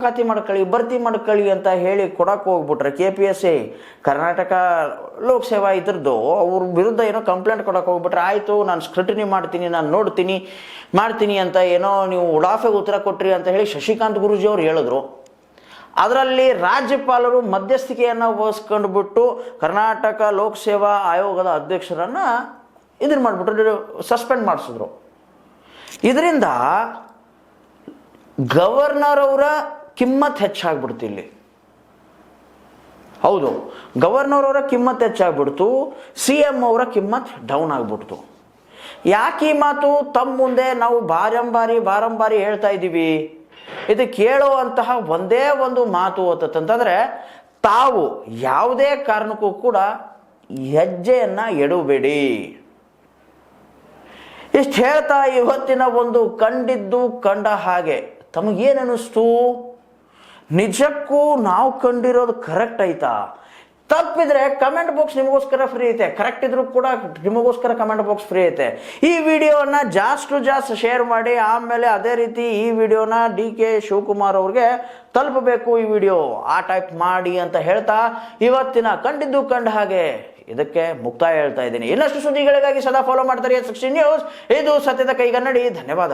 ಖಾತಿ ಮಾಡ್ಕೊಳ್ಳಿ, ಭರ್ತಿ ಮಾಡ್ಕೊಳ್ಳಿ ಅಂತ ಹೇಳಿ ಕೊಡಕ್ಕೆ ಹೋಗ್ಬಿಟ್ರೆ KPSC ಕರ್ನಾಟಕ ಲೋಕಸೇವಾ ಇದ್ರದ್ದು ಅವ್ರ ವಿರುದ್ಧ ಏನೋ ಕಂಪ್ಲೇಂಟ್ ಕೊಡಕ್ಕೆ ಹೋಗ್ಬಿಟ್ರೆ ಆಯಿತು ನಾನು ಸ್ಕ್ರೂಟಿನಿ ಮಾಡ್ತೀನಿ, ನಾನು ನೋಡ್ತೀನಿ ಮಾಡ್ತೀನಿ ಅಂತ ಏನೋ ನೀವು ಉಡಾಫೆಗೆ ಉತ್ತರ ಕೊಟ್ರಿ ಅಂತ ಹೇಳಿ ಶಶಿಕಾಂತ್ ಗುರೂಜಿ ಅವರು ಹೇಳಿದ್ರು. ಅದರಲ್ಲಿ ರಾಜ್ಯಪಾಲರು ಮಧ್ಯಸ್ಥಿಕೆಯನ್ನು ವಹಿಸ್ಕೊಂಡ್ಬಿಟ್ಟು ಕರ್ನಾಟಕ ಲೋಕಸೇವಾ ಆಯೋಗದ ಅಧ್ಯಕ್ಷರನ್ನು ಇದನ್ನು ಮಾಡಿಬಿಟ್ರು, ಸಸ್ಪೆಂಡ್ ಮಾಡಿಸಿದ್ರು. ಇದರಿಂದ ಗವರ್ನರ್ ಅವರ ಕಿಮ್ಮತ್ ಹೆಚ್ಚಾಗ್ಬಿಡ್ತು. ಇಲ್ಲಿ ಹೌದು, ಗವರ್ನರ್ ಅವರ ಕಿಮ್ಮತ್ ಹೆಚ್ಚಾಗ್ಬಿಡ್ತು, CM ಅವರ ಕಿಮ್ಮತ್ ಡೌನ್ ಆಗ್ಬಿಡ್ತು. ಯಾಕೆ ಈ ಮಾತು ತಮ್ಮ ಮುಂದೆ ನಾವು ಬಾರಂಬಾರಿ ಹೇಳ್ತಾ ಇದ್ದೀವಿ? ಇದು ಕೇಳುವಂತಹ ಒಂದೇ ಒಂದು ಮಾತು ಅಂತಂತಂದ್ರೆ, ತಾವು ಯಾವುದೇ ಕಾರಣಕ್ಕೂ ಕೂಡ ಹೆಜ್ಜೆಯನ್ನ ಎಡಬೇಡಿ. ಇಷ್ಟು ಹೇಳ್ತಾ ಇವತ್ತಿನ ಒಂದು ಕಂಡಿದ್ದು ಕಂಡ ಹಾಗೆ ತಮಗೇನಿಸ್ತು? ನಿಜಕ್ಕೂ ನಾವು ಕಂಡಿರೋದು ಕರೆಕ್ಟ್ ಐತಾ? ತಪ್ಪಿದ್ರೆ ಕಮೆಂಟ್ ಬಾಕ್ಸ್ ನಿಮಗೋಸ್ಕರ ಫ್ರೀ ಐತೆ, ಕರೆಕ್ಟ್ ಇದ್ರೂ ಕೂಡ ನಿಮಗೋಸ್ಕರ ಕಮೆಂಟ್ ಬಾಕ್ಸ್ ಫ್ರೀ ಐತೆ. ಈ ವಿಡಿಯೋನ ಜಾಸ್ತಿ ಶೇರ್ ಮಾಡಿ. ಆಮೇಲೆ ಅದೇ ರೀತಿ ಈ ವಿಡಿಯೋನ DK ಶಿವಕುಮಾರ್ ಅವ್ರಿಗೆ ತಲುಪಬೇಕು ಈ ವಿಡಿಯೋ, ಆ ಟೈಪ್ ಮಾಡಿ ಅಂತ ಹೇಳ್ತಾ ಇವತ್ತಿನ ಕಂಡಿದ್ದು ಕಂಡ ಹಾಗೆ ಇದಕ್ಕೆ ಮುಕ್ತಾಯ ಹೇಳ್ತಾ ಇದ್ದೀನಿ. ಇನ್ನಷ್ಟು ಸುದ್ದಿಗಳಿಗಾಗಿ ಸದಾ ಫಾಲೋ ಮಾಡ್ತಾರೆ 16 ನ್ಯೂಸ್. ಇದು ಸತ್ಯದ ಕೈಗನ್ನಡಿ. ಧನ್ಯವಾದ.